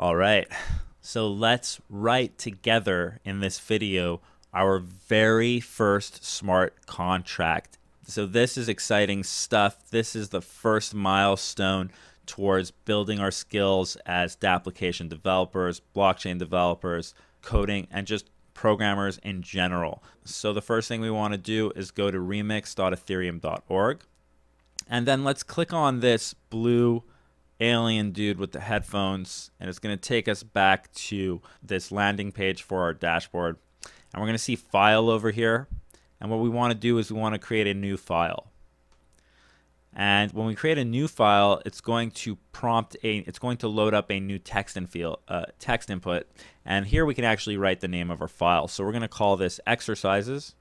All right, so let's write together in this video our very first smart contract. So this is exciting stuff. This is the first milestone towards building our skills as application developers, blockchain developers, coding, and just programmers in general. So the first thing we want to do is go to remix.ethereum.org. And then let's click on this blue alien dude with the headphones, and it's going to take us back to this landing page for our dashboard. And we're going to see file over here. And what we want to do is we want to create a new file. And when we create a new file, it's going to load up a new text input. And here we can actually write the name of our file. So we're going to call this exercises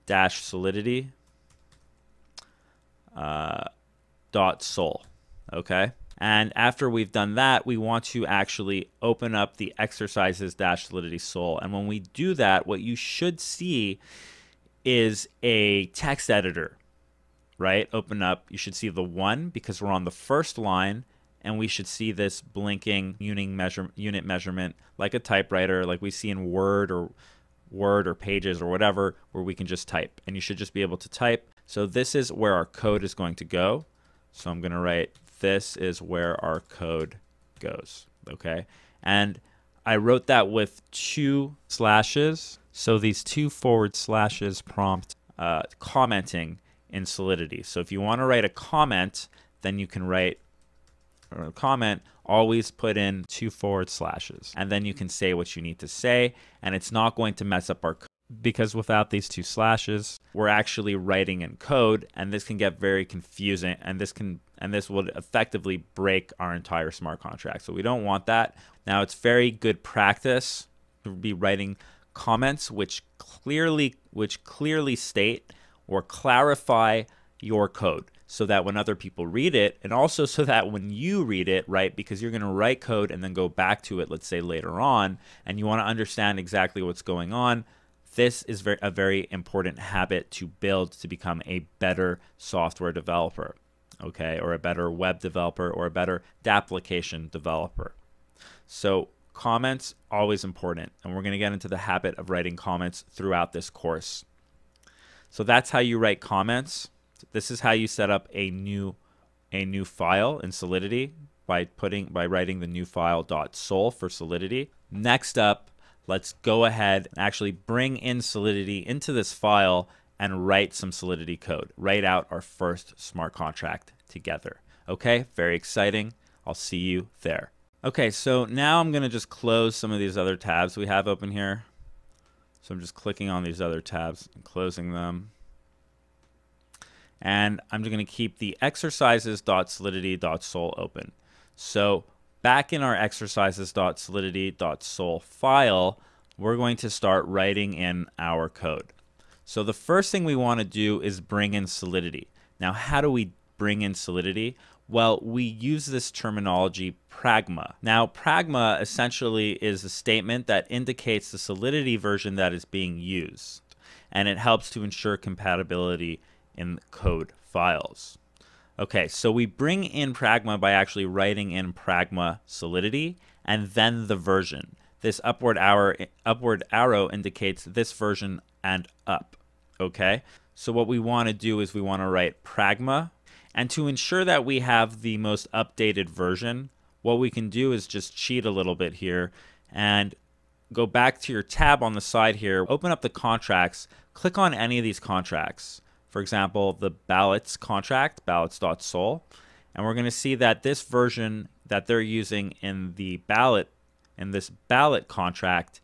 dash solidity .sol. Okay. And after we've done that, we want to actually open up the exercises dash solidity sol. And when we do that, what you should see is a text editor, right? Open up. You should see the 1 because we're on the first line, and we should see this blinking unit measurement like a typewriter, like we see in Word or Pages or whatever, where we can just type. And you should just be able to type. So this is where our code is going to go. So I'm going to write, this is where our code goes, okay? And I wrote that with 2 slashes. So these 2 forward slashes prompt commenting in Solidity. So if you want to write a comment, then you can write a comment, always put in 2 forward slashes. And then you can say what you need to say, and it's not going to mess up our code. Because without these 2 slashes, we're actually writing in code, and this can get very confusing, and this will effectively break our entire smart contract. So we don't want that. Now it's very good practice to be writing comments which clearly state or clarify your code, so that when other people read it, and also so that when you read it, right, because you're going to write code and then go back to it, let's say later on, and you want to understand exactly what's going on. This is a very important habit to build to become a better software developer, okay, or a better web developer, or a better application developer. So comments, always important, and we're going to get into the habit of writing comments throughout this course. So that's how you write comments. This is how you set up a new file in Solidity by writing the new file .sol for Solidity. Next up, let's go ahead and actually bring in Solidity into this file and write some Solidity code. Write out our first smart contract together. Okay, very exciting. I'll see you there. Okay, so now I'm going to just close some of these other tabs we have open here. So I'm just clicking on these other tabs and closing them. And I'm just going to keep the exercises.solidity.sol open. So back in our exercises.solidity.sol file, we're going to start writing in our code. So the first thing we want to do is bring in Solidity. Now, how do we bring in Solidity? Well, we use this terminology pragma. Now, pragma essentially is a statement that indicates the Solidity version that is being used, and it helps to ensure compatibility in code files. Okay, so we bring in pragma by actually writing in pragma solidity and then the version. This upward arrow indicates this version and up. Okay, so what we want to do is we want to write pragma, and to ensure that we have the most updated version, what we can do is just cheat a little bit here and go back to your tab on the side here, open up the contracts, click on any of these contracts. For example, the ballots contract, ballots.sol, and we're going to see that this version that they're using in this ballot contract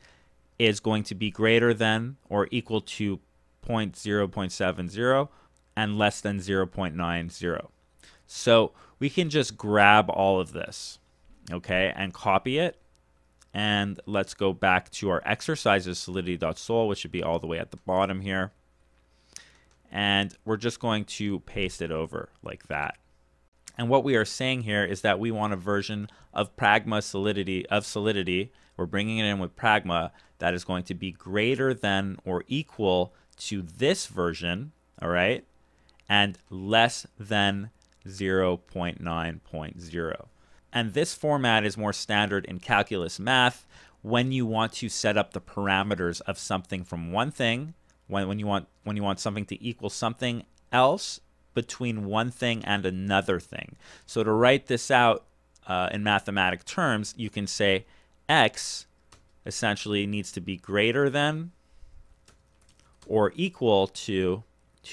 is going to be greater than or equal to 0.0.70 and less than 0.90. So we can just grab all of this, okay, and copy it. And let's go back to our exercises solidity.sol, which should be all the way at the bottom here. And we're just going to paste it over like that. And what we are saying here is that we want a version of pragma solidity. We're bringing it in with pragma that is going to be greater than or equal to this version, all right, and less than 0.9.0. And this format is more standard in calculus math when you want to set up the parameters of something from one thing, when you want something to equal something else between one thing and another thing. So to write this out in mathematic terms, you can say x essentially needs to be greater than or equal to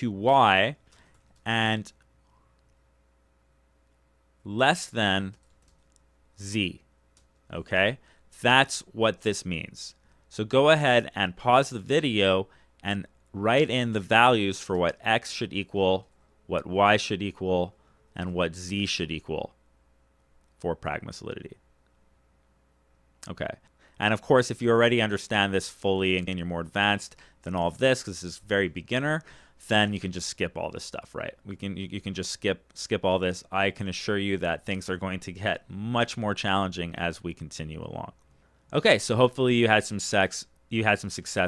y and less than z. Okay? That's what this means. So go ahead and pause the video and write in the values for what x should equal, what y should equal, and what z should equal for pragma solidity. Okay. And of course, if you already understand this fully and you're more advanced than all of this, because this is very beginner, then you can just skip all this stuff, right? You can just skip all this. I can assure you that things are going to get much more challenging as we continue along. Okay, so hopefully you had some success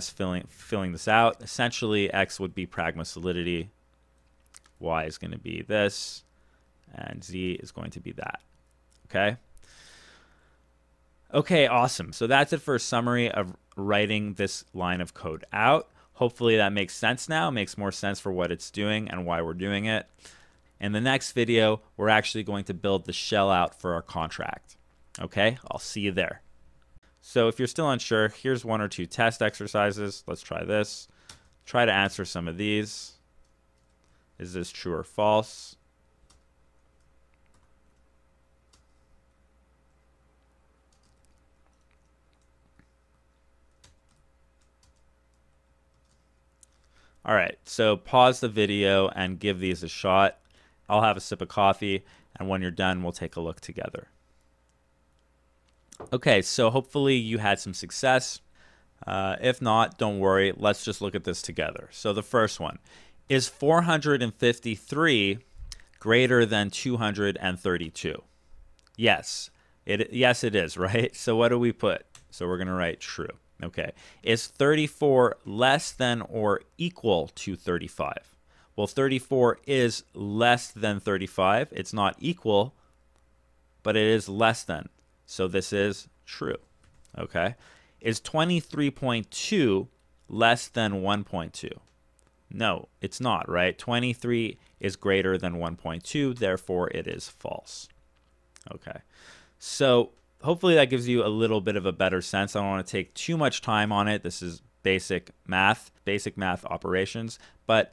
filling this out. Essentially, x would be pragma solidity, y is going to be this, and z is going to be that. Okay? Okay, awesome. So that's it for a summary of writing this line of code out. Hopefully that makes sense now, makes more sense for what it's doing and why we're doing it. In the next video, we're actually going to build the shell out for our contract. Okay, I'll see you there. So if you're still unsure, here's one or two test exercises. Let's try this. Try to answer some of these. Is this true or false? All right, so pause the video and give these a shot. I'll have a sip of coffee, and when you're done, we'll take a look together. Okay, so hopefully you had some success. If not, don't worry. Let's just look at this together. So the first one, is 453 greater than 232? Yes, yes it is, right? So what do we put? So we're going to write true. Okay, is 34 less than or equal to 35? Well, 34 is less than 35. It's not equal, but it is less than. So this is true. Okay, is 23.2 less than 1.2? No, it's not, right? 23 is greater than 1.2, therefore it is false. Okay, so hopefully that gives you a little bit of a better sense. I don't want to take too much time on it. This is basic math operations. But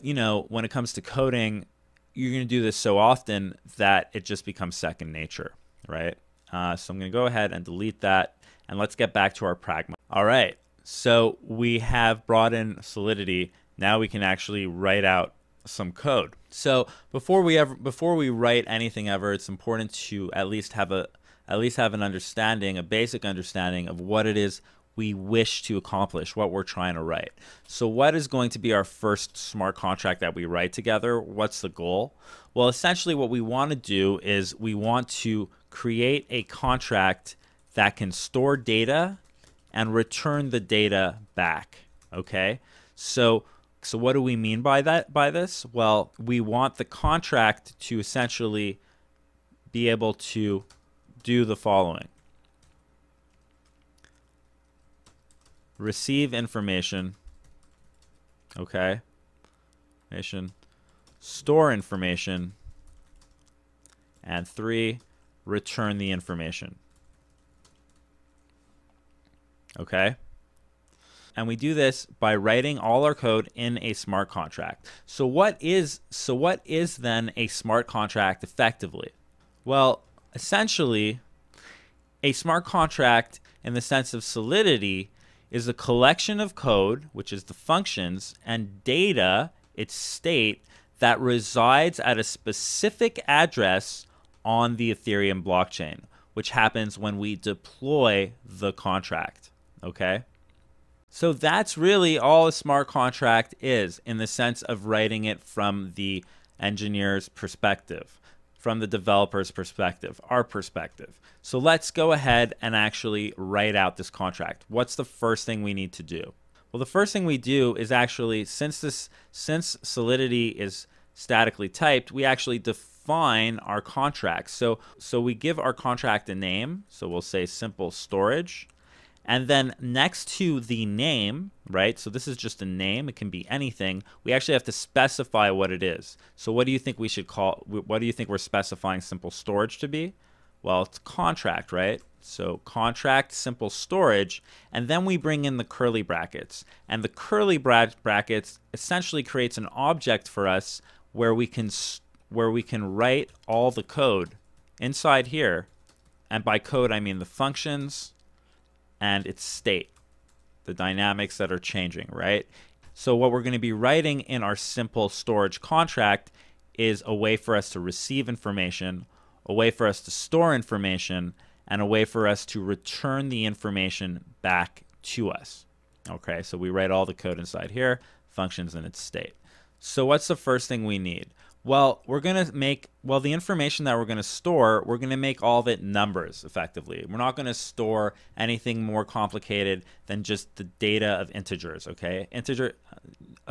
you know, when it comes to coding, you're going to do this so often that it just becomes second nature, right? So I'm going to go ahead and delete that, and let's get back to our pragma. All right, so we have brought in Solidity. Now we can actually write out some code. So before we write anything ever, it's important to at least have an understanding, a basic understanding of what it is we wish to accomplish, what we're trying to write. So what is going to be our first smart contract that we write together? What's the goal? Well, essentially what we want to do is we want to create a contract that can store data and return the data back. Okay? So what do we mean by this? Well, we want the contract to essentially be able to do the following. Receive information. Okay? Store information. And 3, return the information. Okay? And we do this by writing all our code in a smart contract. So what is then a smart contract effectively? Well, essentially, a smart contract in the sense of Solidity is a collection of code, which is the functions, and data, its state, that resides at a specific address on the Ethereum blockchain, which happens when we deploy the contract. Okay? So that's really all a smart contract is, in the sense of writing it from the engineer's perspective, from the developer's perspective, our perspective. So let's go ahead and actually write out this contract. What's the first thing we need to do? Well, the first thing we do is actually, since Solidity is statically typed, we actually define our contract. So we give our contract a name. So we'll say simple storage. And then next to the name, right? So this is just a name. It can be anything. We actually have to specify what it is. So what do you think we should call, what do you think we're specifying simple storage to be? Well, it's contract, right? So contract simple storage, and then we bring in the curly brackets. And the curly brackets essentially creates an object for us where we can write all the code inside here. And by code, I mean the functions and its state, the dynamics that are changing, right? So what we're going to be writing in our simple storage contract is a way for us to receive information, a way for us to store information, and a way for us to return the information back to us. Okay, so we write all the code inside here, functions and its state. So what's the first thing we need? Well, we're going to make, the information that we're going to store, we're going to make all of it numbers effectively. We're not going to store anything more complicated than just the data of integers, okay?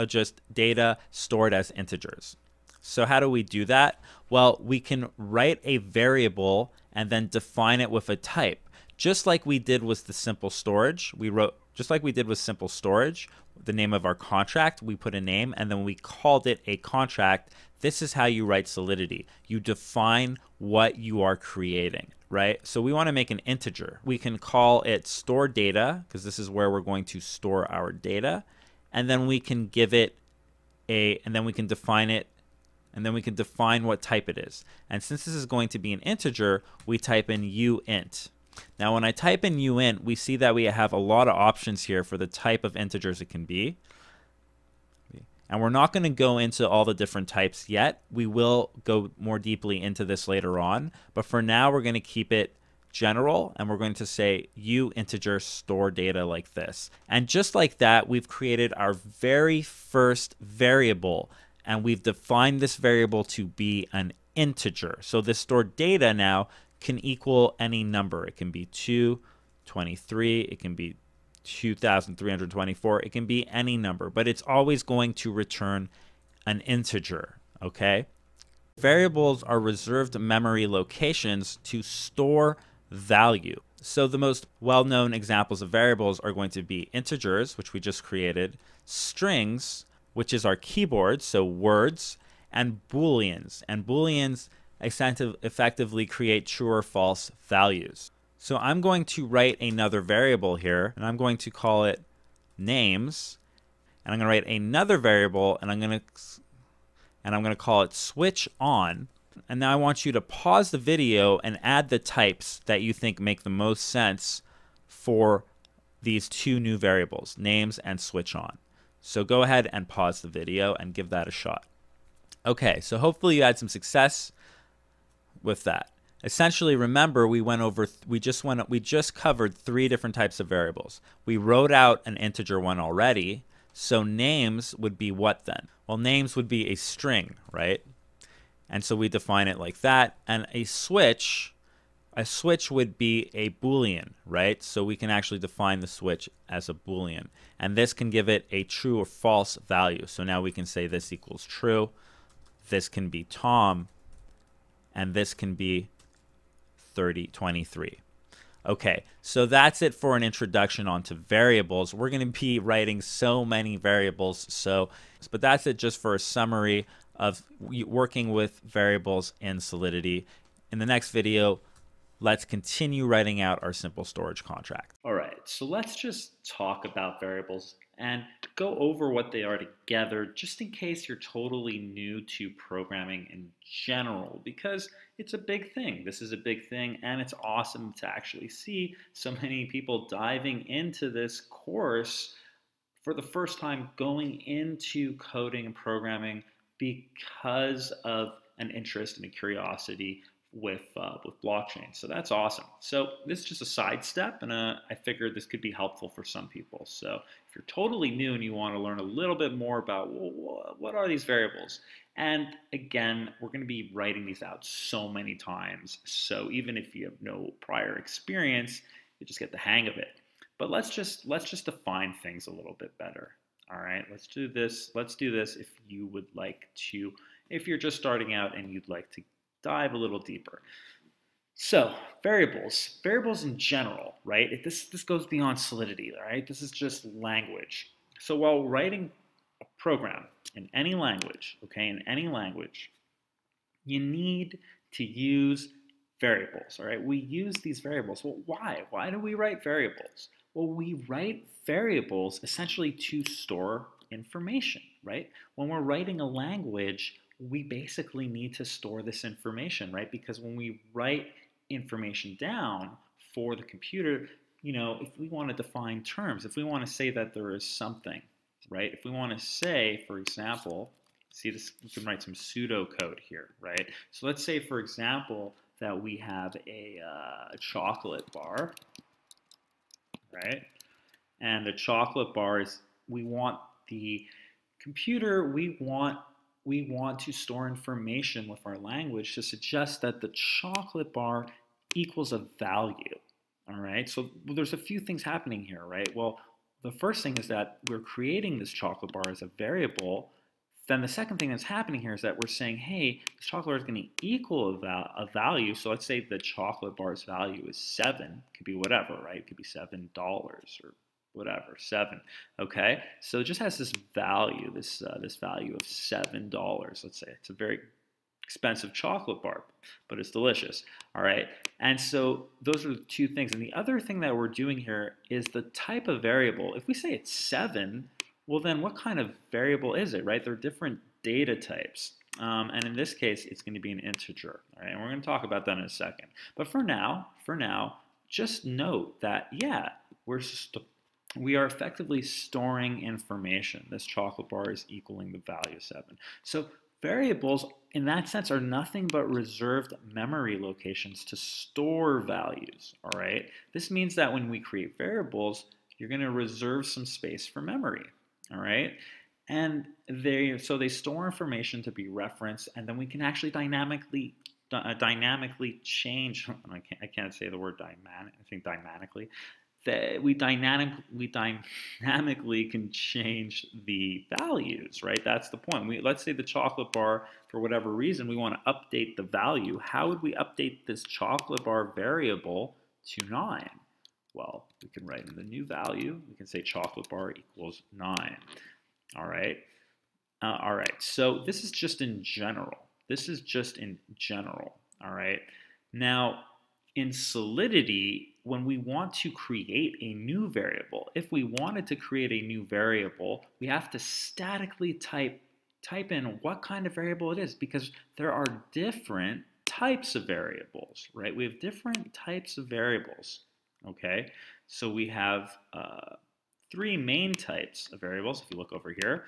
Just data stored as integers. So how do we do that? Well, we can write a variable and then define it with a type. Just like we did with the simple storage, just like we did with simple storage, the name of our contract, we put a name and then we called it a contract. This is how you write Solidity. You define what you are creating, right? So we want to make an integer. We can call it store data because this is where we're going to store our data. And then we can give it and then we can define it, and then we can define what type it is. And since this is going to be an integer, we type in uint. Now when I type in uint, we see that we have a lot of options here for the type of integers it can be. And we're not going to go into all the different types yet. We will go more deeply into this later on. But for now, we're going to keep it general, and we're going to say uinteger store data like this. And just like that, we've created our very first variable, and we've defined this variable to be an integer. So this stored data now can equal any number. It can be 2, 23, it can be 2,324, it can be any number, but it's always going to return an integer, okay? Variables are reserved memory locations to store value. So the most well-known examples of variables are going to be integers, which we just created, strings, which is our keyboard, so words, and booleans. And booleans effectively create true or false values. So I'm going to write another variable here, and I'm going to call it names, and I'm going to write another variable, and I'm going to call it switch on. And now I want you to pause the video and add the types that you think make the most sense for these two new variables, names and switch on. So go ahead and pause the video and give that a shot. Okay, so hopefully you had some success with that. Essentially, remember we just covered 3 different types of variables. We wrote out an integer one already. So names would be what then? Well, names would be a string, right? And so we define it like that. And a switch would be a boolean, right? So we can actually define the switch as a boolean. And this can give it a true or false value. So now we can say this equals true. This can be Tom. And this can be 23. Okay, so that's it for an introduction onto variables. We're going to be writing so many variables, but that's it just for a summary of working with variables in Solidity. In the next video, let's continue writing out our simple storage contract. All right, so let's just talk about variables and go over what they are together, just in case you're totally new to programming in general, because it's a big thing. This is a big thing, and it's awesome to actually see so many people diving into this course for the first time, going into coding and programming because of an interest and a curiosity with blockchain. So that's awesome. So this is just a side step, and I figured this could be helpful for some people. So if you're totally new and you want to learn a little bit more about what are these variables, and again, we're going to be writing these out so many times. So even if you have no prior experience, you just get the hang of it. But let's just define things a little bit better. All right, let's do this. Let's do this if you would like to. If you're just starting out and you'd like to dive a little deeper. So variables in general, right? This goes beyond Solidity, right? This is just language. So while writing a program in any language, okay, in any language, you need to use variables, all right? We use these variables. Well, why? Why do we write variables? Well, we write variables essentially to store information, right? When we're writing a language, we basically need to store this information, right? Because when we write information down for the computer, if we want to define terms, if we want to say that there is something, right? If we want to say, for example, see this, we can write some pseudocode here, right? So let's say, for example, that we have a chocolate bar, right? And the chocolate bar is, we want the computer, we want to store information with our language to suggest that the chocolate bar equals a value, all right? So there's a few things happening here, right? Well, the first thing is that we're creating this chocolate bar as a variable. Then the second thing that's happening here is that we're saying, hey, this chocolate bar is going to equal a value. So let's say the chocolate bar's value is 7. It could be whatever, right? It could be $7 or whatever, 7. Okay, so it just has this value, this value of $7. Let's say it's a very expensive chocolate bar, but it's delicious. All right, and so those are the two things. And the other thing that we're doing here is the type of variable. If we say it's 7, well, then what kind of variable is it, right? There are different data types. And in this case, it's going to be an integer. All right, and we're going to talk about that in a second. But for now, just note that, yeah, we are effectively storing information. This chocolate bar is equaling the value of 7. So variables, in that sense, are nothing but reserved memory locations to store values, all right? This means that when we create variables, you're going to reserve some space for memory, all right? And they store information to be referenced, and then we can actually dynamically change. I can't say the word dynamic. I think dynamically. That we dynamically can change the values, right? That's the point. Let's say the chocolate bar, for whatever reason, we want to update the value. How would we update this chocolate bar variable to 9? Well, we can write in the new value. We can say chocolate bar equals 9. All right. All right. So this is just in general. All right. Now, in Solidity, when we want to create a new variable, if we wanted to create a new variable, we have to statically type in what kind of variable it is, because there are different types of variables, right? We have different types of variables, okay? So we have 3 main types of variables, if you look over here,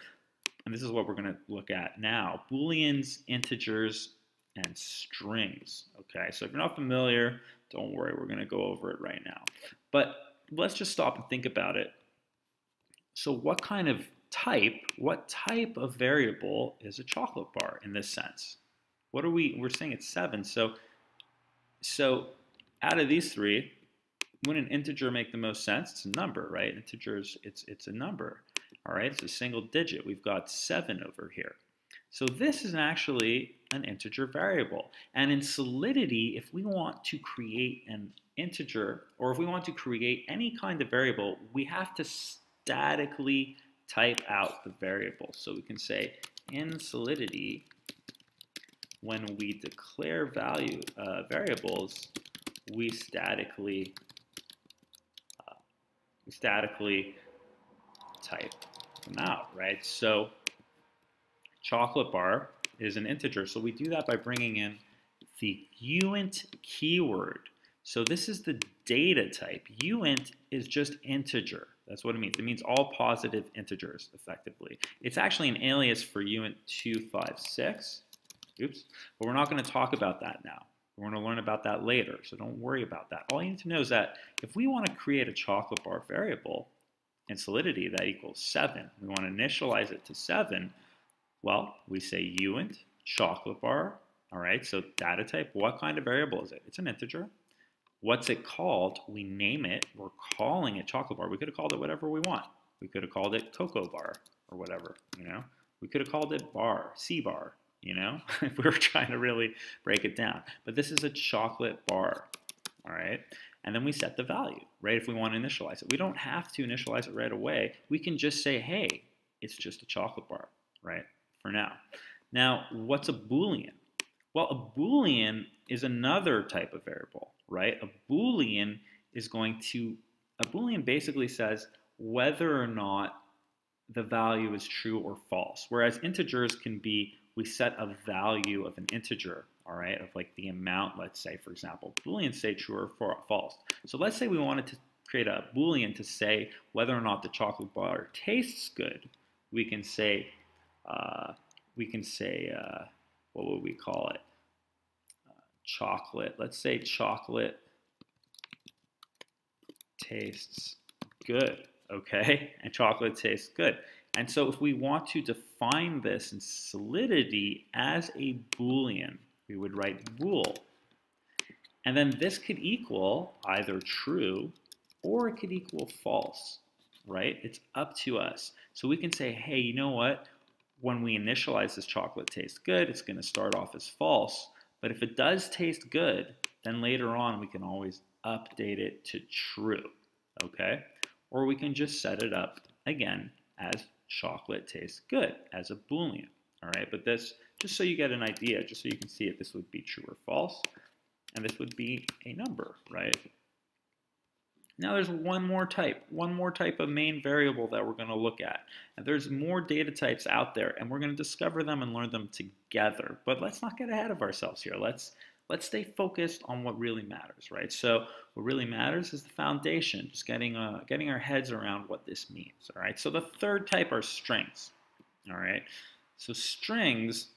and this is what we're going to look at now: Booleans, integers, and strings. Okay, so if you're not familiar, don't worry, we're going to go over it right now. But let's just stop and think about it. So what type of variable is a chocolate bar in this sense? We're saying it's 7. So out of these 3, wouldn't an integer make the most sense? It's a number, right? Integers, it's a number. All right, it's a single digit. We've got 7 over here. So this is actually an integer variable. And in Solidity, if we want to create an integer, or if we want to create any kind of variable, we have to statically type out the variable. So we can say in Solidity, when we declare variables, we statically type them out, right? So chocolate bar is an integer, so we do that by bringing in the uint keyword. So this is the data type. Uint is just integer. That's what it means. It means all positive integers, effectively. It's actually an alias for uint256. Oops. But we're not going to talk about that now. We're going to learn about that later, so don't worry about that. All you need to know is that if we want to create a chocolate bar variable in Solidity that equals 7, we want to initialize it to 7, well, we say uint chocolate bar. All right, so data type, what kind of variable is it? It's an integer. What's it called? We name it. We're calling it chocolate bar. We could have called it whatever we want. We could have called it cocoa bar or whatever, you know. We could have called it bar, C bar, you know, if we were trying to really break it down. But this is a chocolate bar, all right? And then we set the value, right? If we want to initialize it. We don't have to initialize it right away. We can just say, hey, it's just a chocolate bar, right? For now. Now, what's a Boolean? Well, a Boolean is another type of variable, right? A Boolean basically says whether or not the value is true or false. Whereas integers can be, we set a value of an integer, all right, of like the amount, let's say, for example. Booleans say true or false. So let's say we wanted to create a Boolean to say whether or not the chocolate bar tastes good. We can say, what would we call it? Chocolate. Let's say chocolate tastes good, okay? And chocolate tastes good. And so if we want to define this in Solidity as a Boolean, we would write bool. And then this could equal either true or it could equal false, right? It's up to us. So we can say, hey, you know what? When we initialize this chocolate tastes good, it's going to start off as false. But if it does taste good, then later on we can always update it to true, okay? Or we can just set it up again as chocolate tastes good as a Boolean, all right? But this, just so you get an idea, just so you can see it, this would be true or false, and this would be a number, right? Now there's one more type of main variable that we're going to look at. And there's more data types out there, and we're going to discover them and learn them together. But let's not get ahead of ourselves here. Let's stay focused on what really matters, right? So what really matters is the foundation, just getting our heads around what this means, all right? So the third type are strings, all right? So strings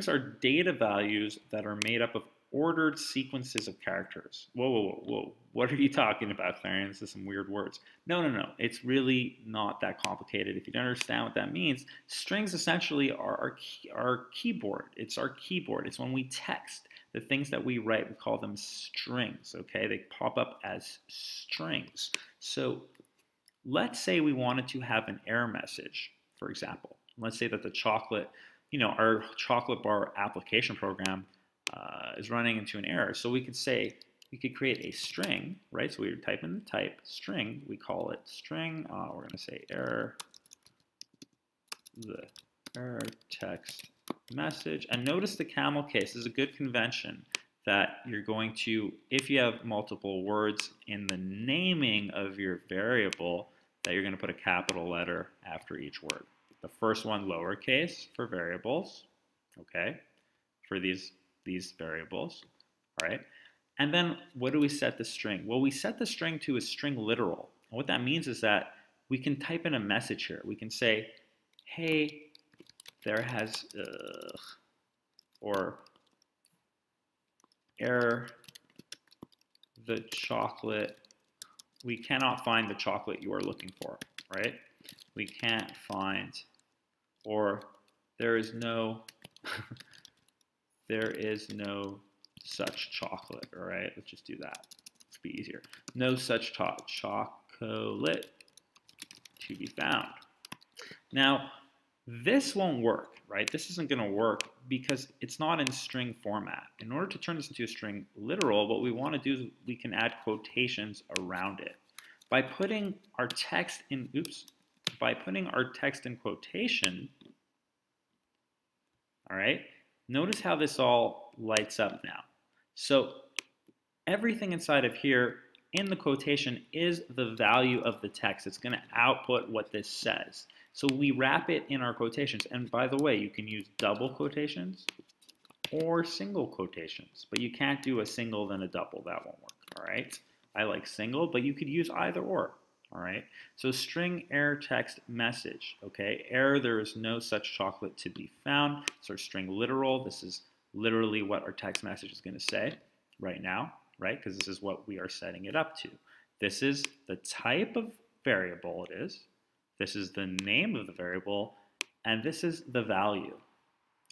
are data values that are made up of ordered sequences of characters. Whoa. What are you talking about, Clarian? This is some weird words. No. It's really not that complicated. If you don't understand what that means, strings essentially are our keyboard. It's our keyboard. It's when we text. The things that we write, we call them strings, okay? They pop up as strings. So let's say we wanted to have an error message, for example. Let's say that the chocolate, our chocolate bar application program is running into an error. So we could create a string, right? So we would type in the type string. We call it string. We're going to say error, the error text message. And notice the camel case is a good convention that you're going to, if you have multiple words in the naming of your variable, that you're going to put a capital letter after each word. The first one lowercase for variables, okay, for these variables, all right? And then what do we set the string? Well, we set the string to a string literal. And what that means is that we can type in a message here. We can say, hey, there has, or error, the chocolate, we cannot find the chocolate you are looking for, right? We can't find, or there is no, there is no such chocolate, all right? Let's just do that. Let's be easier. No such chocolate to be found. Now, this won't work, right? This isn't going to work because it's not in string format. In order to turn this into a string literal, what we want to do is we can add quotations around it. By putting our text in, quotation, all right, notice how this all lights up now. So everything inside of here in the quotation is the value of the text. It's going to output what this says. So we wrap it in our quotations. And by the way, you can use double quotations or single quotations, but you can't do a single then a double. That won't work, all right? I like single, but you could use either or, all right? So string error text message, okay? Error, there is no such chocolate to be found. So our string literal, this is literally what our text message is going to say right now, right? Because this is what we are setting it up to. This is the type of variable it is. This is the name of the variable, and this is the value.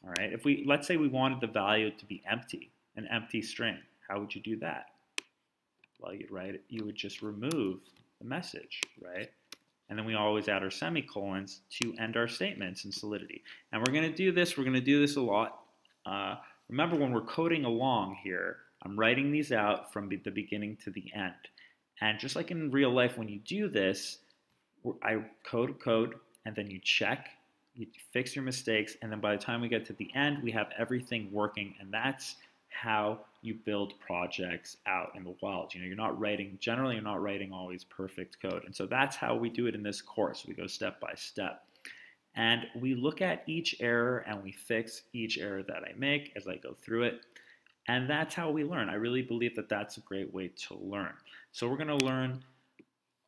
All right. Let's say we wanted the value to be empty, an empty string. How would you do that? Well, you would just remove the message, right? And then we always add our semicolons to end our statements in Solidity. And we're going to do this. We're going to do this a lot. Remember, when we're coding along here, I'm writing these out from the beginning to the end. And just like in real life, when you do this, I code, and then you check, you fix your mistakes, and then by the time we get to the end, we have everything working, and that's how you build projects out in the wild. You know, generally you're not writing always perfect code. And so that's how we do it in this course. We go step by step. And we look at each error and we fix each error that I make as I go through it. And that's how we learn. I really believe that that's a great way to learn. So we're going to learn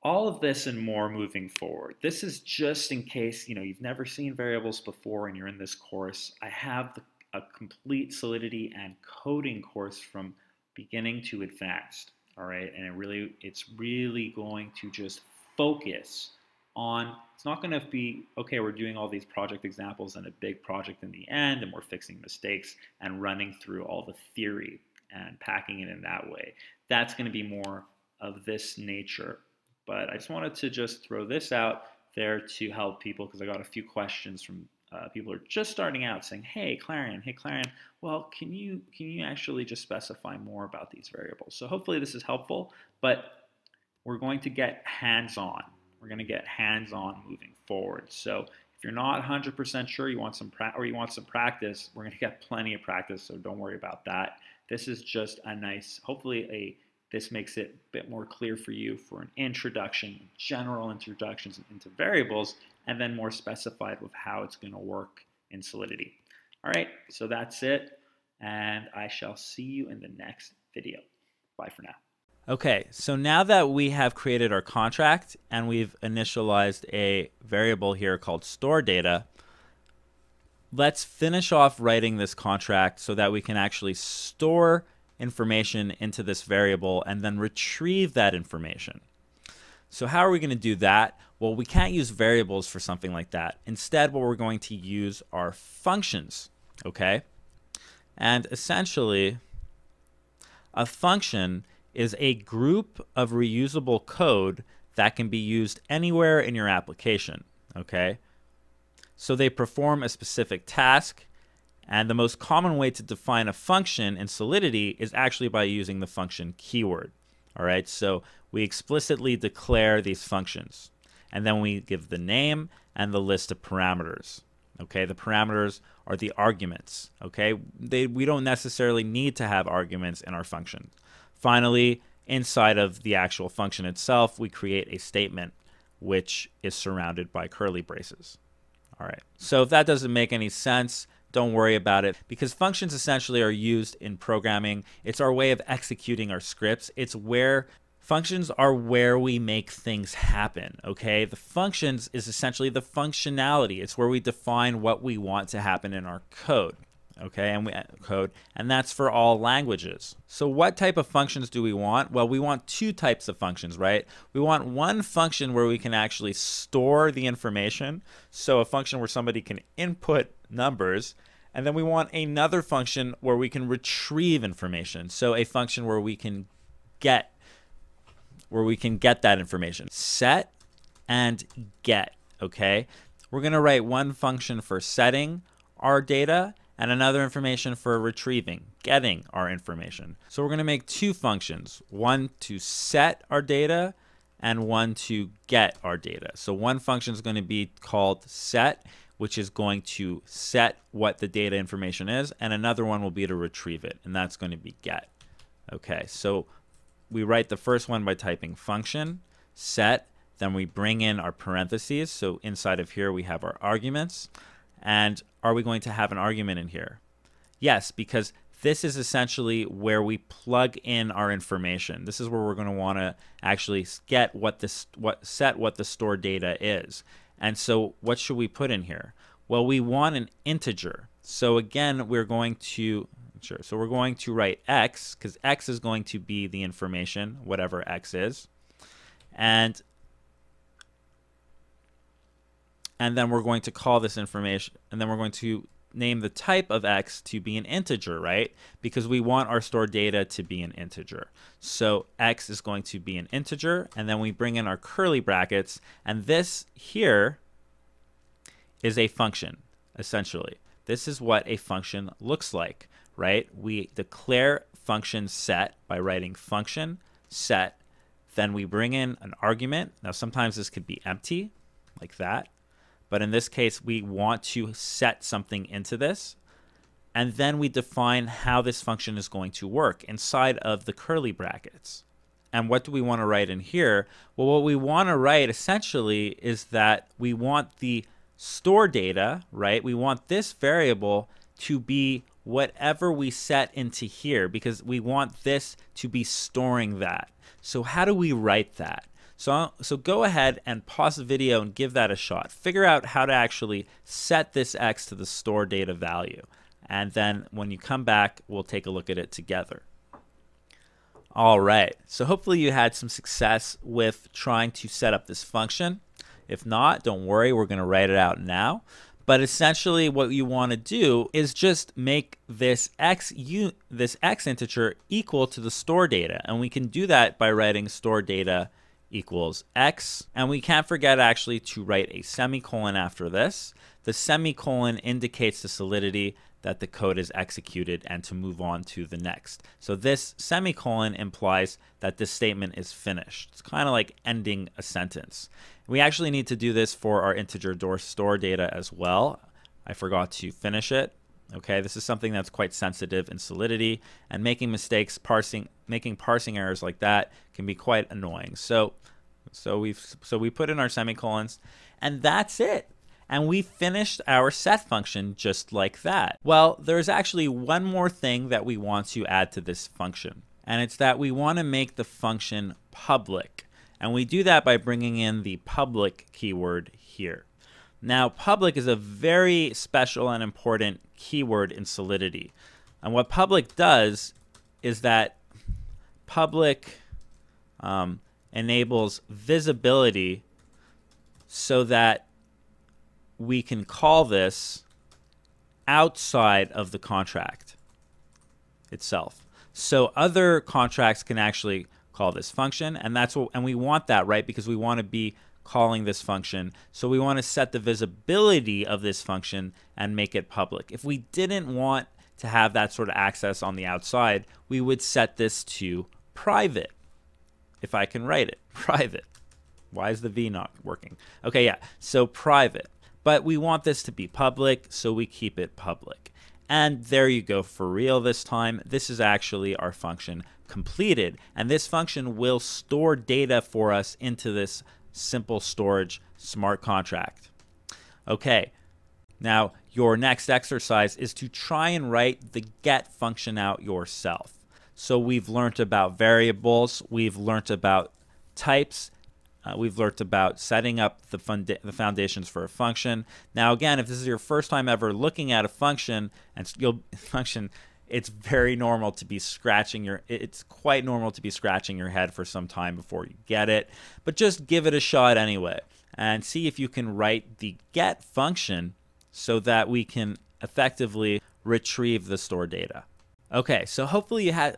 all of this and more moving forward. This is just in case you've never seen variables before and you're in this course. I have a complete Solidity and coding course from beginning to advanced. All right, and it's really going to just focus on. It's not going to be okay. We're doing all these project examples and a big project in the end, and we're fixing mistakes and running through all the theory and packing it in that way. That's going to be more of this nature. But I just wanted to just throw this out there to help people, because I got a few questions from people who are just starting out saying, hey Clarian, well, can you actually just specify more about these variables? So hopefully this is helpful, but we're going to get hands-on. We're going to get hands-on moving forward. So if you're not 100% sure, you want some practice, we're going to get plenty of practice, so don't worry about that. This is just a nice, hopefully this makes it a bit more clear for you for an introduction, general introductions into variables, and then more specified with how it's going to work in Solidity. All right, so that's it, and I shall see you in the next video. Bye for now. Okay, so now that we have created our contract and we've initialized a variable here called store data, let's finish off writing this contract so that we can actually store information into this variable and then retrieve that information. So how are we going to do that? Well, we can't use variables for something like that. Instead, what we're going to use are functions, okay? And essentially, a function is a group of reusable code that can be used anywhere in your application, okay? So they perform a specific task, and the most common way to define a function in Solidity is actually by using the function keyword. All right, so we explicitly declare these functions, and then we give the name and the list of parameters. Okay, the parameters are the arguments. Okay, we don't necessarily need to have arguments in our function. Finally, inside of the actual function itself, we create a statement which is surrounded by curly braces. All right, so if that doesn't make any sense, don't worry about it, because functions essentially are used in programming. It's our way of executing our scripts. Functions are where we make things happen, okay? The functions is essentially the functionality. It's where we define what we want to happen in our code, okay? And that's for all languages. So what type of functions do we want? Well, we want two types of functions, right? We want one function where we can actually store the information, so a function where somebody can input numbers, and then we want another function where we can retrieve information, so a function where we can get that information. Set and get, okay? We're going to write one function for setting our data and another information for retrieving, getting our information. So we're going to make two functions, one to set our data and one to get our data. So one function is going to be called set, which is going to set what the data information is, and another one will be to retrieve it, and that's going to be get. Okay, so we write the first one by typing function, set, then we bring in our parentheses. So inside of here we have our arguments. And are we going to have an argument in here? Yes, because this is essentially where we plug in our information. This is where we're going to want to actually set what the store data is. And so what should we put in here? Well, we want an integer. So again, we're going to write x, because x is going to be the information, whatever x is. And then we're going to call this information, and then we're going to name the type of x to be an integer, right? Because we want our stored data to be an integer. So x is going to be an integer, and then we bring in our curly brackets, and this here is a function, essentially. this is what a function looks like, right? We declare function set by writing function set. Then we bring in an argument. Now, sometimes this could be empty, like that. But in this case, we want to set something into this. And then we define how this function is going to work inside of the curly brackets. And what do we want to write in here? Well, what we want to write essentially is that we want the store data, right? We want this variable to be whatever we set into here, because we want this to be storing that. So how do we write that? So go ahead and pause the video and give that a shot. Figure out how to actually set this X to the store data value. And then when you come back, we'll take a look at it together. All right, so hopefully you had some success with trying to set up this function. If not, don't worry, we're going to write it out now. But essentially what you want to do is just make this X integer equal to the store data. And we can do that by writing store data equals X. And we can't forget actually to write a semicolon after this. The semicolon indicates to Solidity that the code is executed and to move on to the next. So this semicolon implies that this statement is finished. It's kind of like ending a sentence. We actually need to do this for our integer store data as well. I forgot to finish it. Okay, this is something that's quite sensitive in Solidity, and making mistakes, making parsing errors like that can be quite annoying. So we put in our semicolons, and that's it. And we finished our set function just like that. Well, there's actually one more thing that we want to add to this function, and it's that we want to make the function public. And we do that by bringing in the public keyword here. Now, public is a very special and important keyword in Solidity. And what public does is that public enables visibility so that we can call this outside of the contract itself. So other contracts can actually call this function, and we want that, right? Because we want to be calling this function. So we want to set the visibility of this function and make it public. If we didn't want to have that sort of access on the outside, we would set this to private. If I can write it, private. Why is the V not working? Okay, yeah, so private. But we want this to be public, so we keep it public. And there you go, for real this time. This is actually our function completed. And this function will store data for us into this simple storage smart contract. Okay, now your next exercise is to try and write the get function out yourself. So we've learned about variables, we've learned about types, we've learned about setting up the foundations for a function. Now again, if this is your first time ever looking at a function, it's very normal to be it's quite normal to be scratching your head for some time before you get it. But just give it a shot anyway and see if you can write the get function so that we can effectively retrieve the store data. Okay, so hopefully you had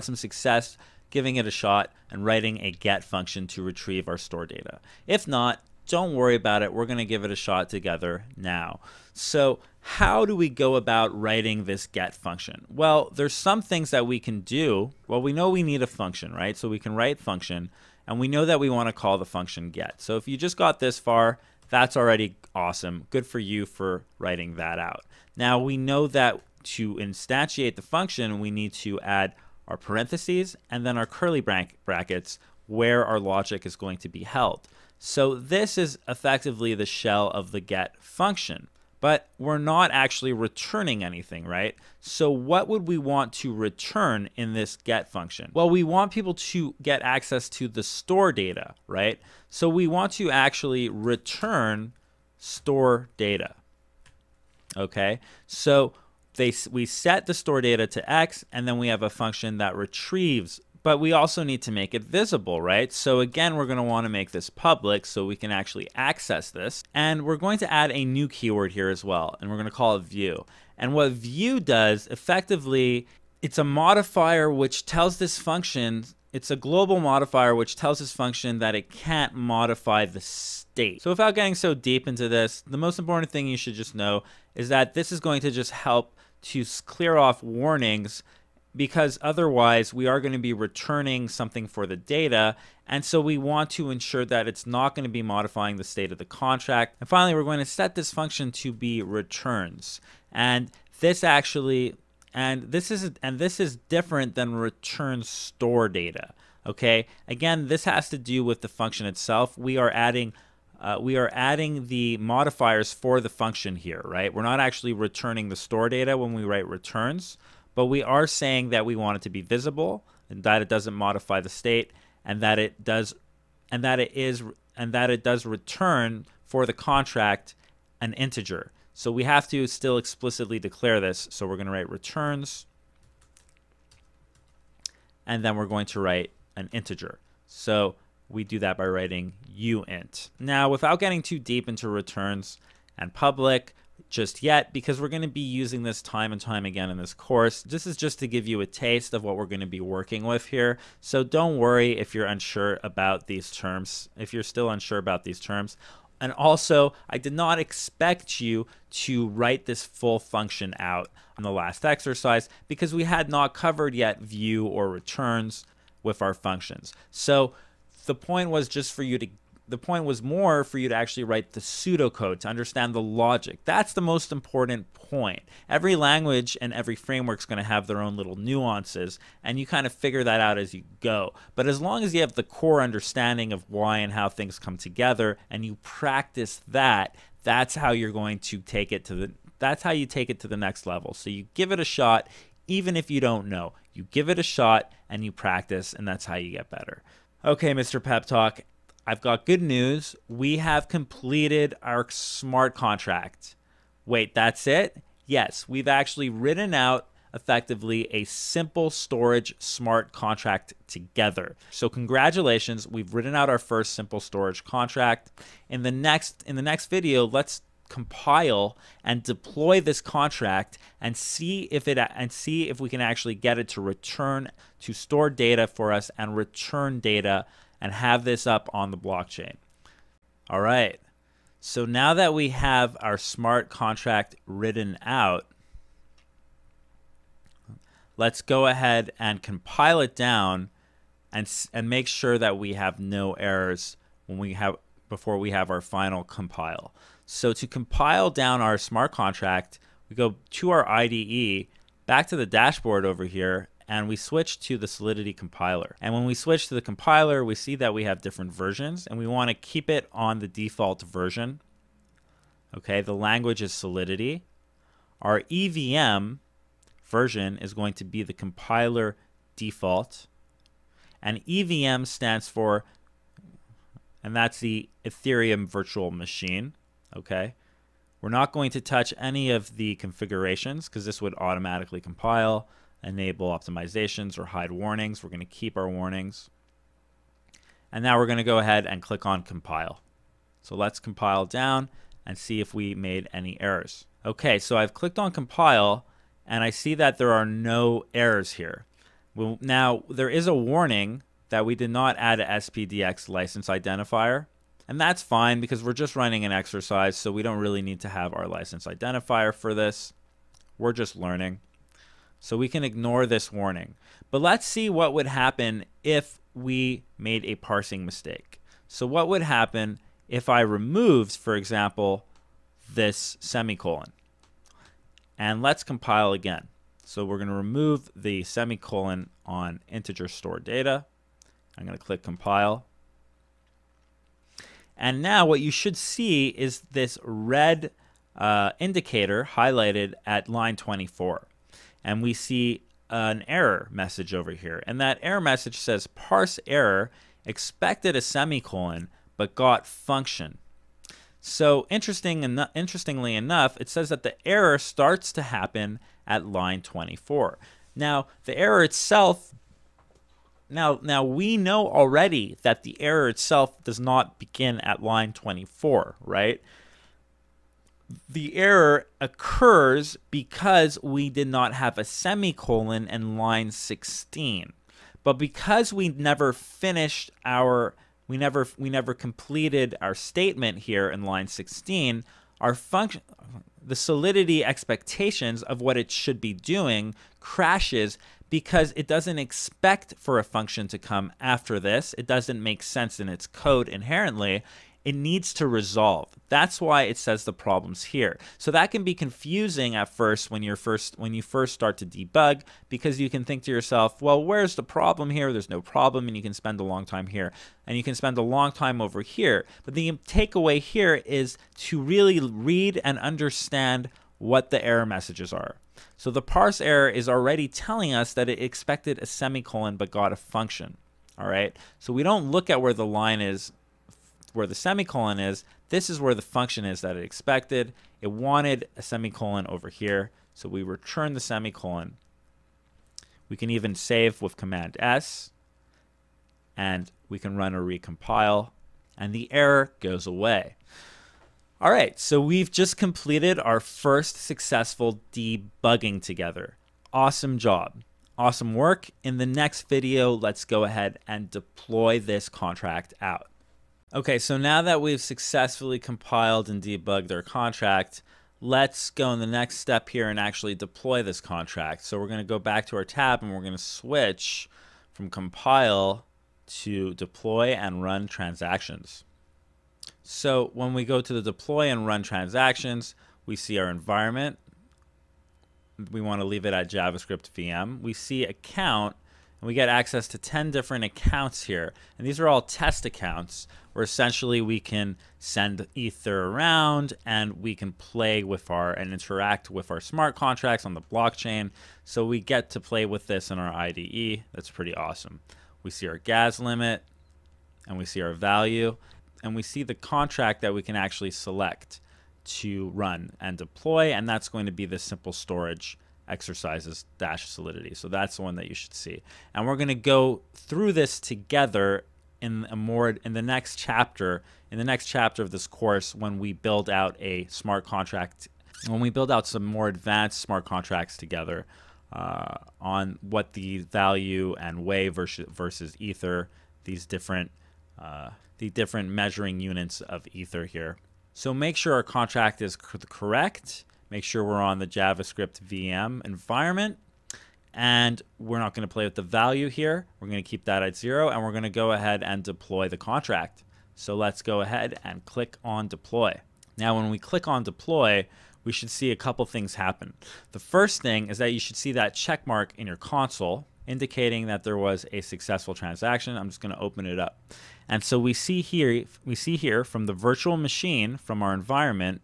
some success giving it a shot and writing a get function to retrieve our store data. If not, don't worry about it. We're going to give it a shot together now. So how do we go about writing this get function? Well, there's some things that we can do. Well, we know we need a function, right? So we can write function, and we know that we want to call the function get. So if you just got this far, that's already awesome. Good for you for writing that out. Now we know that to instantiate the function, we need to add our parentheses and then our curly brackets where our logic is going to be held. So this is effectively the shell of the get function, but we're not actually returning anything, right? So what would we want to return in this get function? Well, we want people to get access to the store data, right? So we want to actually return store data. Okay, so we set the store data to X, and then we have a function that retrieves, but we also need to make it visible, right? So again, we're going to want to make this public so we can actually access this. And we're going to add a new keyword here as well, and we're going to call it view. And what view does, effectively, it's a modifier which tells this function it's a global modifier which tells this function that it can't modify the state. So without getting so deep into this, the most important thing you should just know is that this is going to just help to clear off warnings, because otherwise we are going to be returning something for the data, and so we want to ensure that it's not going to be modifying the state of the contract. And finally, we're going to set this function to be returns, and this is different than return store data. Okay, again, this has to do with the function itself. We are adding the modifiers for the function here, right? We're not actually returning the store data when we write returns, but we are saying that we want it to be visible and that it doesn't modify the state, and that it does return for the contract an integer. So we have to still explicitly declare this. So we're going to write returns, and then we're going to write an integer. So we do that by writing uint. Now, without getting too deep into returns and public just yet, because we're going to be using this time and time again in this course, this is just to give you a taste of what we're going to be working with here. So don't worry if you're unsure about these terms, if you're still unsure about these terms. And also, I did not expect you to write this full function out on the last exercise, because we had not covered yet view or returns with our functions. So the point was more for you to actually write the pseudocode to understand the logic. That's the most important point. Every language and every framework is going to have their own little nuances, and you kind of figure that out as you go. But as long as you have the core understanding of why and how things come together, and you practice that, that's how you're going to take it to the next level. So you give it a shot, even if you don't know. You give it a shot and you practice, and that's how you get better. Okay, Mr. Pep Talk, I've got good news. We have completed our smart contract. Wait, that's it? Yes, we've actually written out effectively a simple storage smart contract together. So congratulations, we've written out our first simple storage contract. In the next video, let's compile and deploy this contract and see if we can actually get it to store data for us and return data and have this up on the blockchain. All right. So now that we have our smart contract written out, let's go ahead and compile it down and make sure that we have no errors before we have our final compile. So to compile down our smart contract, we go to our IDE, back to the dashboard over here, and we switch to the Solidity compiler. And when we switch to the compiler, we see that we have different versions, and we want to keep it on the default version. Okay, the language is Solidity. Our EVM version is going to be the compiler default. And EVM stands for, and that's the Ethereum virtual machine. Okay, we're not going to touch any of the configurations because this would automatically compile, enable optimizations, or hide warnings. We're going to keep our warnings. And now we're going to go ahead and click on compile. So let's compile down and see if we made any errors. Okay, so I've clicked on compile and I see that there are no errors here. Well, now there is a warning that we did not add a SPDX license identifier. And that's fine because we're just running an exercise, so we don't really need to have our license identifier for this. We're just learning. So we can ignore this warning. But let's see what would happen if we made a parsing mistake. So what would happen if I removed, for example, this semicolon? And let's compile again. So we're going to remove the semicolon on integer store data. I'm going to click compile. And now what you should see is this red indicator highlighted at line 24. And we see an error message over here. And that error message says parse error, expected a semicolon, but got function. So interestingly enough, it says that the error starts to happen at line 24. Now, the error itself, now we know already that the error itself does not begin at line 24, right? The error occurs because we did not have a semicolon in line 16. But because we never finished our, we never completed our statement here in line 16, our function, the Solidity expectations of what it should be doing crashes because it doesn't expect for a function to come after this. It doesn't make sense in its code inherently. It needs to resolve. That's why it says the problem's here. So that can be confusing at first when you first start to debug, because you can think to yourself, well, where's the problem here? There's no problem, and you can spend a long time here, and you can spend a long time over here. But the takeaway here is to really read and understand what the error messages are. So the parse error is already telling us that it expected a semicolon but got a function. All right. So we don't look at where the line is, where the semicolon is. This is where the function is that it expected. It wanted a semicolon over here, so we return the semicolon. We can even save with Command S, and we can run a recompile, and the error goes away. All right, so we've just completed our first successful debugging together. Awesome job. Awesome work. In the next video, let's go ahead and deploy this contract out. Okay, so now that we've successfully compiled and debugged our contract, let's go in the next step here and actually deploy this contract. So we're going to go back to our tab and we're going to switch from compile to deploy and run transactions. So when we go to the deploy and run transactions, we see our environment. We want to leave it at JavaScript VM. We see account, and we get access to 10 different accounts here. And these are all test accounts where essentially we can send Ether around and we can play with and interact with our smart contracts on the blockchain. So we get to play with this in our IDE. That's pretty awesome. We see our gas limit, and we see our value, and we see the contract that we can actually select to run and deploy, and that's going to be the simple storage exercises -solidity. So that's the one that you should see. And we're going to go through this together in the next chapter of this course, when we build out a smart contract, when we build out some more advanced smart contracts together on what the value and way versus Ether, these different the different measuring units of Ether here. So make sure our contract is correct. Make sure we're on the JavaScript VM environment, and we're not going to play with the value here. We're going to keep that at 0, and we're going to go ahead and deploy the contract. So let's go ahead and click on deploy. Now when we click on deploy, we should see a couple things happen. The first thing is that you should see that check mark in your console indicating that there was a successful transaction. I'm just going to open it up. And so we see here from the virtual machine, from our environment,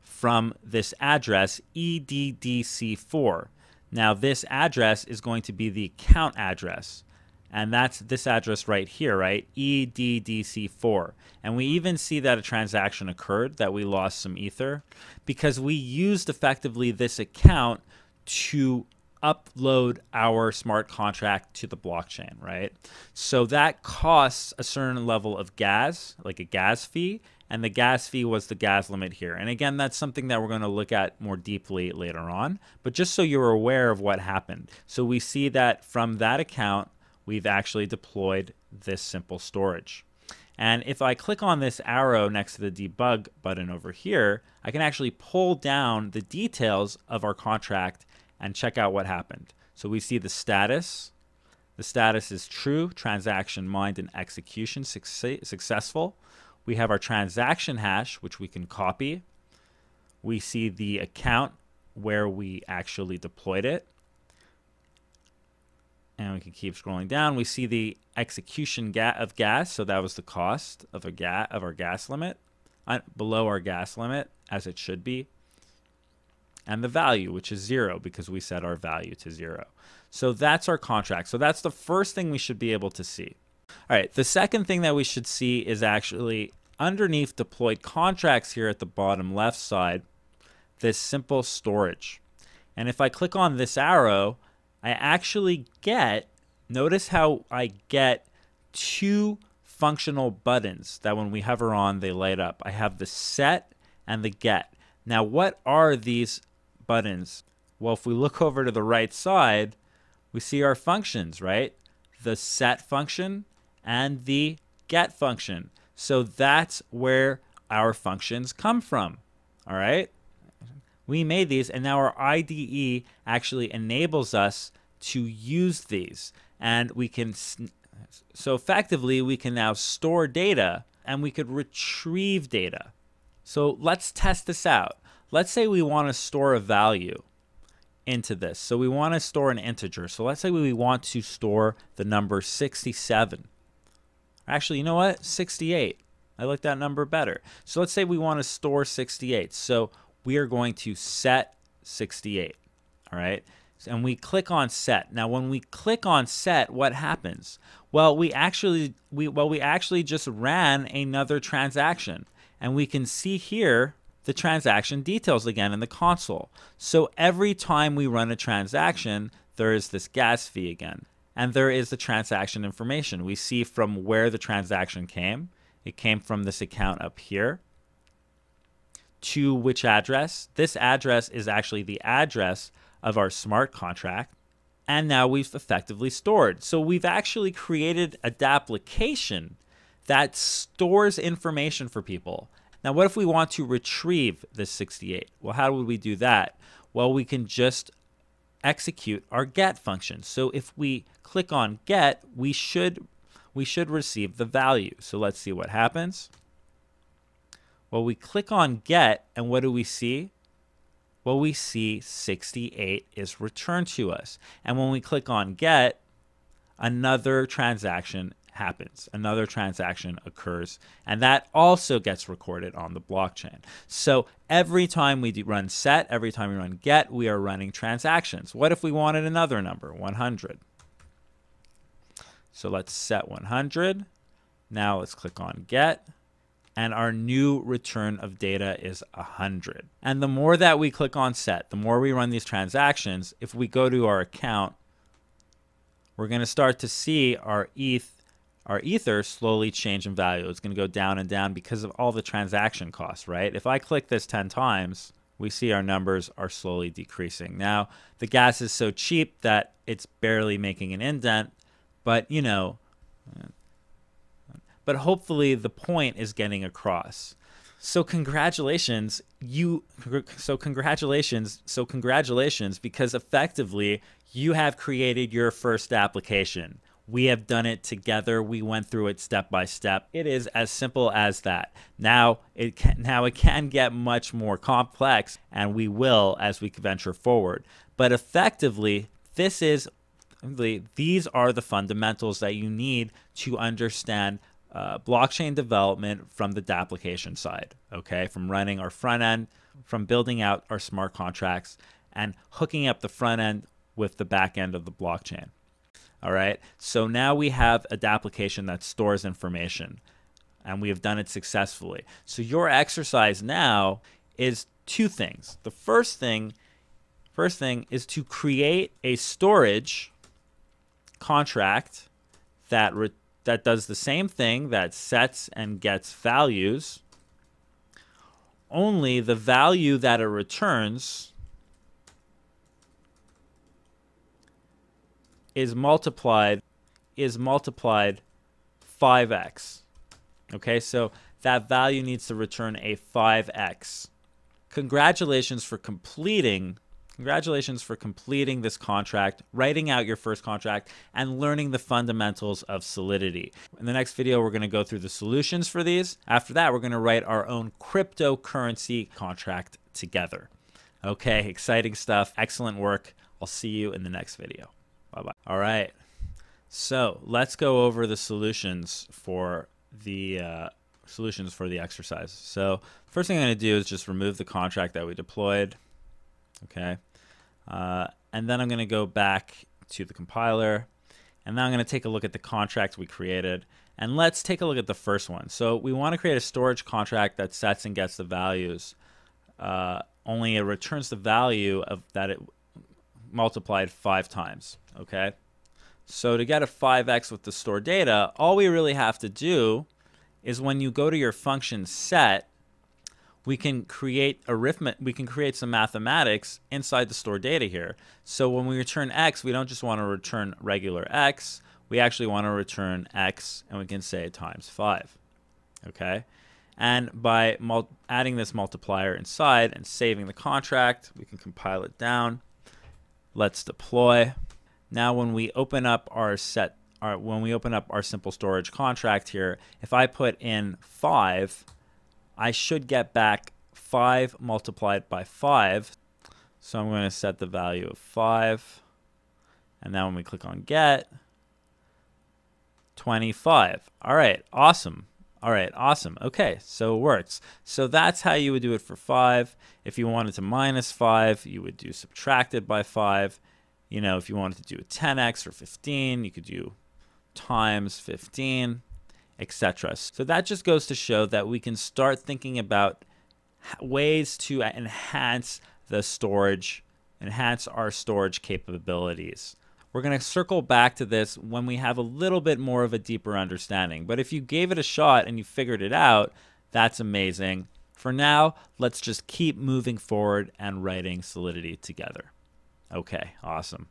from this address EDDC4. Now this address is going to be the account address, and that's this address right here, right? EDDC4. And we even see that a transaction occurred, that we lost some Ether, because we used effectively this account to upload our smart contract to the blockchain, right? So that costs a certain level of gas, like a gas fee, and the gas fee was the gas limit here. And again, that's something that we're going to look at more deeply later on, but just so you're aware of what happened. So we see that from that account, we've actually deployed this simple storage. And if I click on this arrow next to the debug button over here, I can actually pull down the details of our contract and check out what happened. So we see the status. The status is true, transaction mined and execution successful. We have our transaction hash, which we can copy. We see the account where we actually deployed it. And we can keep scrolling down. We see the execution of gas, so that was the cost of our gas limit, below our gas limit, as it should be. And the value, which is 0, because we set our value to 0. So that's our contract. So that's the first thing we should be able to see. All right, the second thing that we should see is actually underneath deployed contracts here at the bottom left side, this simple storage. And if I click on this arrow, I actually get, notice how I get 2 functional buttons that when we hover on, they light up. I have the set and the get. Now, what are these buttons? Well, if we look over to the right side, we see our functions, right? the set function and the get function. So that's where our functions come from. All right? We made these, and now our IDE actually enables us to use these. And we can, so effectively, we can now store data and we could retrieve data. So let's test this out. Let's say we want to store a value into this. So we want to store an integer. So let's say we want to store the number 67. Actually, you know what? 68. I like that number better. So let's say we want to store 68. So we are going to set 68. All right. And we click on set. Now, when we click on set, what happens? Well, we actually just ran another transaction, and we can see here the transaction details again in the console. So every time we run a transaction, there is this gas fee again, and there is the transaction information. We see from where the transaction came. It came from this account up here. To which address? This address is actually the address of our smart contract, and now we've effectively stored. So we've actually created a application that stores information for people. Now, what if we want to retrieve this 68? Well, how would we do that? Well, we can just execute our get function. So if we click on get, we should receive the value. So let's see what happens. Well, we click on get, and what do we see? Well, we see 68 is returned to us. And when we click on get, another transaction happens. Another transaction occurs, and that also gets recorded on the blockchain. So every time we run set, every time we run get, we are running transactions. What if we wanted another number, 100? So let's set 100. Now let's click on get. And our new return of data is 100. And the more that we click on set, the more we run these transactions, if we go to our account, we're going to start to see our Ether slowly change in value. It's going to go down and down because of all the transaction costs, right? If I click this 10 times, we see our numbers are slowly decreasing. Now, the gas is so cheap that it's barely making an indent, but you know, but hopefully the point is getting across. So congratulations, congratulations, because effectively you have created your first application. We have done it together. We went through it step by step. It is as simple as that. Now it can get much more complex, and we will as we venture forward. But effectively, these are the fundamentals that you need to understand blockchain development from the application side, okay? From running our front end, from building out our smart contracts, and hooking up the front end with the back end of the blockchain. All right, so now we have an application that stores information, and we have done it successfully. So your exercise now is two things. The first thing is to create a storage contract that does the same thing, that sets and gets values. Only the value that it returns is multiplied 5x. Okay, so that value needs to return a 5x. Congratulations for completing this contract, writing out your first contract, and learning the fundamentals of Solidity. In the next video, we're going to go through the solutions for these. After that, we're going to write our own cryptocurrency contract together. Okay, exciting stuff. Excellent work. I'll see you in the next video. Bye-bye. All right, so let's go over the solutions for the exercise. So first thing I'm going to do is just remove the contract that we deployed. Okay, and then I'm going to go back to the compiler, and now I'm going to take a look at the contract we created, and let's take a look at the first one. So we want to create a storage contract that sets and gets the values, only it returns the value of that it multiplied 5 times. Okay, so to get a 5x with the stored data, all we really have to do is when you go to your function set, we can create some mathematics inside the stored data here. So when we return x, we don't just want to return regular x. we actually want to return x, and we can say times 5. Okay? And by adding this multiplier inside and saving the contract, we can compile it down. Let's deploy. Now when we open up our simple storage contract here, if I put in 5, I should get back 5 multiplied by 5. So I'm going to set the value of 5. And now when we click on get, 25. All right, awesome. All right, awesome. Okay, so it works. So that's how you would do it for 5. If you wanted to minus 5, you would do subtracted by 5. You know, if you wanted to do a 10x or 15, you could do times 15, etc. So that just goes to show that we can start thinking about ways to enhance the storage, enhance our storage capabilities. We're going to circle back to this when we have a little bit more of a deeper understanding. But if you gave it a shot and you figured it out, that's amazing. For now, let's just keep moving forward and writing Solidity together. Okay, awesome.